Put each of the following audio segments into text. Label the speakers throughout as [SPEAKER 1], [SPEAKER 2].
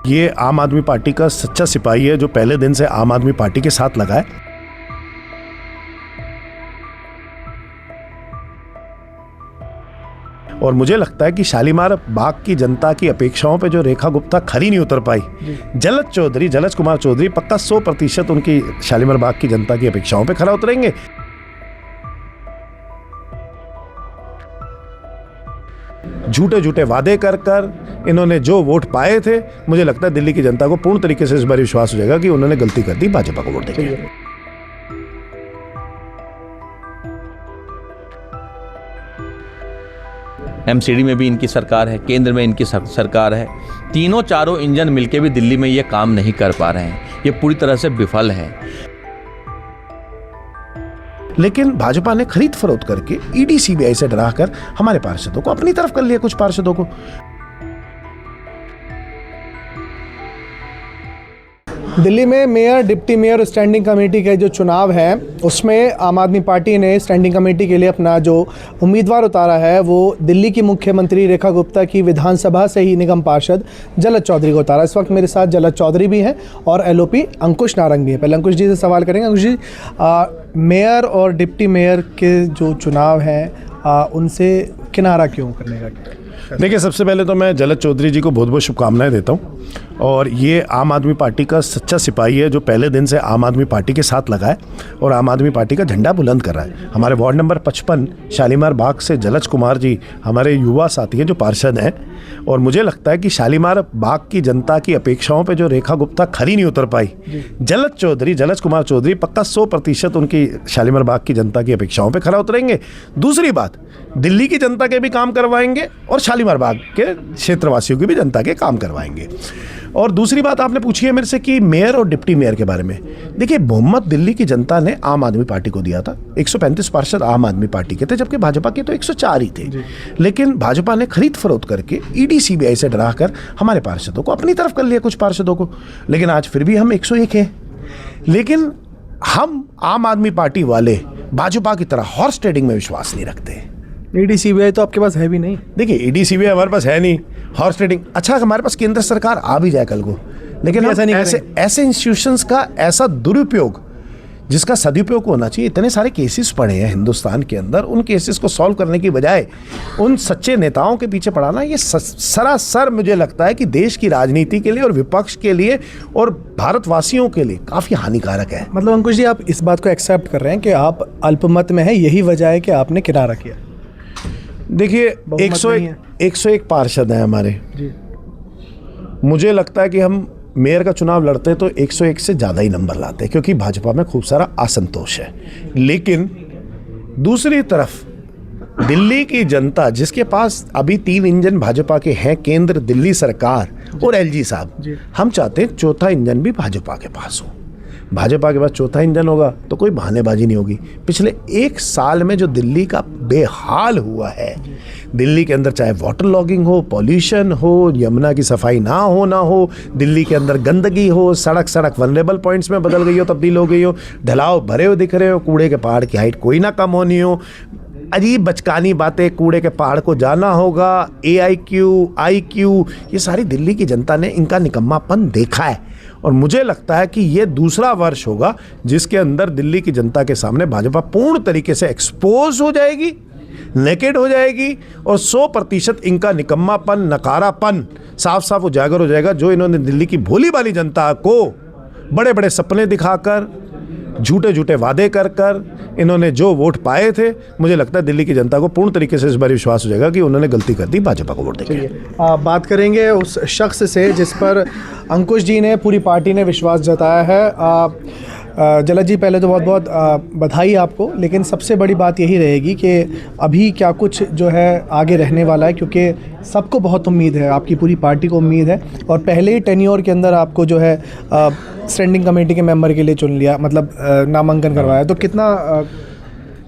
[SPEAKER 1] ये आम आदमी पार्टी का सच्चा सिपाही है जो पहले दिन से आम आदमी पार्टी के साथ लगा है। और मुझे लगता है कि शालीमार बाग की जनता की अपेक्षाओं पे जो रेखा गुप्ता खरी नहीं उतर पाई, जलज कुमार चौधरी पक्का 100% उनकी शालीमार बाग की जनता की अपेक्षाओं पे खरा उतरेंगे। झूठे झूठे वादे कर कर इन्होंने जो वोट पाए थे, मुझे लगता है दिल्ली की जनता को पूर्ण तरीके से इस बार विश्वास हो जाएगा कि उन्होंने गलती कर दी, भाजपा को वोट देंगे।
[SPEAKER 2] एमसीडी में भी इनकी सरकार है, केंद्र में इनकी सरकार है, तीनों चारों इंजन मिलके भी दिल्ली में ये काम नहीं कर पा रहे हैं, ये पूरी तरह से विफल है।
[SPEAKER 1] लेकिन भाजपा ने खरीद फरोख्त करके ईडी सीबीआई से डराकर हमारे पार्षदों को अपनी तरफ कर लिया, कुछ पार्षदों को।
[SPEAKER 3] दिल्ली में mayor, deputy mayor, standing committee के जो चुनाव है उसमें आम आदमी पार्टी ने स्टैंडिंग कमेटी के लिए अपना जो उम्मीदवार उतारा है वो दिल्ली की मुख्यमंत्री रेखा गुप्ता की विधानसभा से ही निगम पार्षद जलज चौधरी को उतारा। इस वक्त मेरे साथ जलज चौधरी भी हैं और एलओपी अंकुश नारंग भी है। पहले अंकुश जी से सवाल करेंगे। अंकुश जी, मेयर और डिप्टी मेयर के जो चुनाव हैं उनसे किनारा क्यों करने का?
[SPEAKER 1] देखिए, सबसे पहले तो मैं जलज चौधरी जी को बहुत बहुत शुभकामनाएं देता हूं। और ये आम आदमी पार्टी का सच्चा सिपाही है जो पहले दिन से आम आदमी पार्टी के साथ लगा है और आम आदमी पार्टी का झंडा बुलंद कर रहा है। हमारे वार्ड नंबर 55 शालीमार बाग से जलज कुमार जी हमारे युवा साथी हैं जो पार्षद हैं। और मुझे लगता है कि शालीमार बाग की जनता की अपेक्षाओं पे जो रेखा गुप्ता खरी नहीं उतर पाई, जलज कुमार चौधरी पक्का 100% उनकी शालीमार बाग की जनता की अपेक्षाओं पे खरा उतरेंगे। दूसरी बात, दिल्ली की जनता के भी काम करवाएंगे और शालीमार बाग के क्षेत्रवासियों की भी जनता के काम करवाएंगे। और दूसरी बात आपने पूछी है मेरे से कि मेयर और डिप्टी मेयर के बारे में। देखिए, बहुमत दिल्ली की जनता ने आम आदमी पार्टी को दिया था। 135 पार्षद आम आदमी पार्टी के थे, जबकि भाजपा के तो 104 ही थे। लेकिन भाजपा ने खरीद फरोख्त करके ईडी सीबीआई से डराकर हमारे पार्षदों को अपनी तरफ कर लिया, कुछ पार्षदों को। लेकिन आज फिर भी हम 101 हैं। लेकिन हम आम आदमी पार्टी वाले भाजपा की तरह हॉर्स ट्रेडिंग में विश्वास नहीं रखते।
[SPEAKER 3] ईडी सीबीआई तो आपके पास है भी नहीं।
[SPEAKER 1] देखिए, ईडी सीबीआई हमारे पास है नहीं, हॉर्स ट्रेडिंग। अच्छा, हमारे पास केंद्र सरकार आ भी जाए कल को, लेकिन ऐसा नहीं, ऐसे इंस्टीट्यूशंस का ऐसा दुरुपयोग जिसका सदुपयोग होना चाहिए। इतने सारे केसेस पड़े हैं हिंदुस्तान के अंदर, उन केसेस को सॉल्व करने की बजाय उन सच्चे नेताओं के पीछे पड़ाना, ये सरासर मुझे लगता है कि देश की राजनीति के लिए और विपक्ष के लिए और भारतवासियों के लिए काफ़ी हानिकारक है।
[SPEAKER 3] मतलब अंकुश जी, आप इस बात को एक्सेप्ट कर रहे हैं कि आप अल्पमत में हैं, यही वजह है कि आपने किनारा किया?
[SPEAKER 1] देखिए, 101 पार्षद हैं हमारे जी। मुझे लगता है कि हम मेयर का चुनाव लड़ते हैं तो 101 से ज़्यादा ही नंबर लाते हैं, क्योंकि भाजपा में खूब सारा असंतोष है। लेकिन दूसरी तरफ दिल्ली की जनता, जिसके पास अभी 3 इंजन भाजपा के हैं, केंद्र, दिल्ली सरकार और एलजी साहब, हम चाहते हैं चौथा इंजन भी भाजपा के पास हो। भाजपा के पास चौथा इंजन होगा तो कोई बहानेबाजी नहीं होगी। पिछले 1 साल में जो दिल्ली का बेहाल हुआ है, दिल्ली के अंदर चाहे वाटर लॉगिंग हो, पॉल्यूशन हो, यमुना की सफाई ना हो, दिल्ली के अंदर गंदगी हो, सड़क वनरेबल पॉइंट्स में बदल गई हो, तब्दील हो गई हो, ढलाव भरे हुए दिख रहे हो, कूड़े के पहाड़ की हाइट कोई ना कम होनी हो, अजीब बचकानी बातें, कूड़े के पहाड़ को जाना होगा, AIQ, IQ, ये सारी दिल्ली की जनता ने इनका निकम्मापन देखा है। और मुझे लगता है कि ये दूसरा वर्ष होगा जिसके अंदर दिल्ली की जनता के सामने भाजपा पूर्ण तरीके से एक्सपोज हो जाएगी, नेकेड हो जाएगी और 100% इनका निकम्मापन, नकारापन साफ साफ उजागर हो जाएगा, जो इन्होंने दिल्ली की भोली भाली जनता को बड़े बड़े सपने दिखाकर, झूठे वादे कर कर इन्होंने जो वोट पाए थे। मुझे लगता है दिल्ली की जनता को पूर्ण तरीके से इस बार विश्वास हो जाएगा कि उन्होंने गलती कर दी, भाजपा को वोट देंगे।
[SPEAKER 3] बात करेंगे उस शख्स से जिस पर अंकुश जी ने, पूरी पार्टी ने विश्वास जताया है। जलज जी, पहले तो बहुत बहुत बधाई आपको, लेकिन सबसे बड़ी बात यही रहेगी कि अभी क्या कुछ जो है आगे रहने वाला है, क्योंकि सबको बहुत उम्मीद है, आपकी पूरी पार्टी को उम्मीद है, और पहले ही टेन्योर के अंदर आपको जो है स्टैंडिंग कमेटी के मेंबर के लिए चुन लिया, मतलब नामांकन करवाया, तो कितना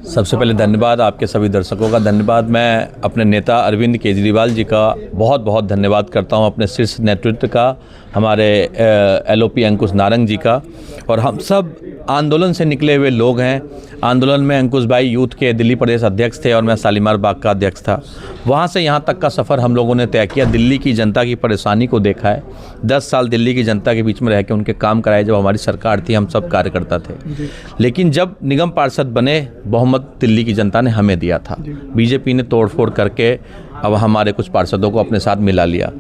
[SPEAKER 2] सबसे पहले धन्यवाद आपके सभी दर्शकों का धन्यवाद। मैं अपने नेता अरविंद केजरीवाल जी का बहुत बहुत धन्यवाद करता हूं, अपने शीर्ष नेतृत्व का, हमारे LOP अंकुश नारंग जी का, और हम सब आंदोलन से निकले हुए लोग हैं। आंदोलन में अंकुश भाई यूथ के दिल्ली प्रदेश अध्यक्ष थे और मैं शालीमार बाग का अध्यक्ष था। वहाँ से यहाँ तक का सफ़र हम लोगों ने तय किया। दिल्ली की जनता की परेशानी को देखा है। 10 साल दिल्ली की जनता के बीच में रह के उनके काम कराए। जब हमारी सरकार थी हम सब कार्यकर्ता थे, लेकिन जब निगम पार्षद बने बहुमत दिल्ली की जनता ने हमें दिया था। बीजेपी ने तोड़फोड़ करके अब हमारे कुछ पार्षदों को अपने साथ मिला लिया।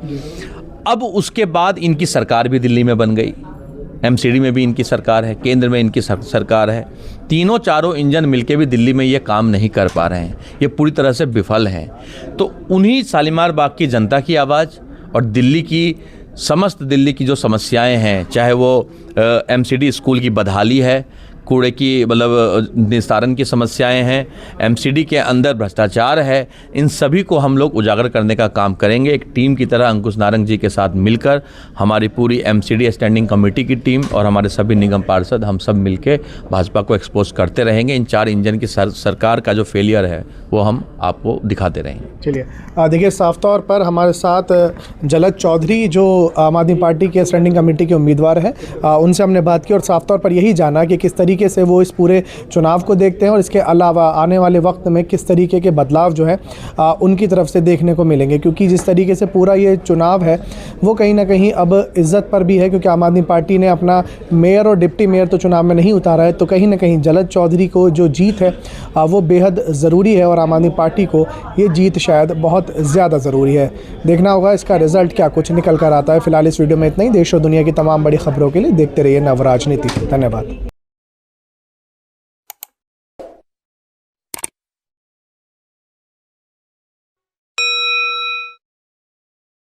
[SPEAKER 2] अब उसके बाद इनकी सरकार भी दिल्ली में बन गई, एमसीडी में भी इनकी सरकार है, केंद्र में इनकी सरकार है। तीनों चारों इंजन मिलके भी दिल्ली में ये काम नहीं कर पा रहे हैं, ये पूरी तरह से विफल हैं। तो उन्हीं शालीमार बाग की जनता की आवाज़ और दिल्ली की समस्त दिल्ली की जो समस्याएं हैं, चाहे वो एमसीडी स्कूल की बदहाली है, कूड़े की मतलब निस्तारण की समस्याएं हैं, एमसीडी के अंदर भ्रष्टाचार है, इन सभी को हम लोग उजागर करने का काम करेंगे। एक टीम की तरह अंकुश नारंग जी के साथ मिलकर हमारी पूरी एमसीडी स्टैंडिंग कमेटी की टीम और हमारे सभी निगम पार्षद हम सब मिलके भाजपा को एक्सपोज करते रहेंगे। इन 4 इंजन की सरकार का जो फेलियर है वो हम आपको दिखाते रहेंगे।
[SPEAKER 3] चलिए देखिए, साफ तौर पर हमारे साथ जलज चौधरी जो आम आदमी पार्टी के स्टैंडिंग कमेटी के उम्मीदवार हैं, उनसे हमने बात की और साफ तौर पर यही जाना कि किस तरीके से वो इस पूरे चुनाव को देखते हैं और इसके अलावा आने वाले वक्त में किस तरीके के बदलाव जो है उनकी तरफ से देखने को मिलेंगे। क्योंकि जिस तरीके से पूरा ये चुनाव है वो कहीं ना कहीं अब इज्जत पर भी है, क्योंकि आम आदमी पार्टी ने अपना मेयर और डिप्टी मेयर तो चुनाव में नहीं उतारा है। तो कहीं ना कहीं जलज चौधरी को जो जीत है वो बेहद ज़रूरी है और आम आदमी पार्टी को ये जीत शायद बहुत ज़्यादा ज़रूरी है। देखना होगा इसका रिजल्ट क्या कुछ निकल कर आता है। फिलहाल इस वीडियो में इतना ही। देश और दुनिया की तमाम बड़ी खबरों के लिए देखते रहिए नव राजनीति। धन्यवाद।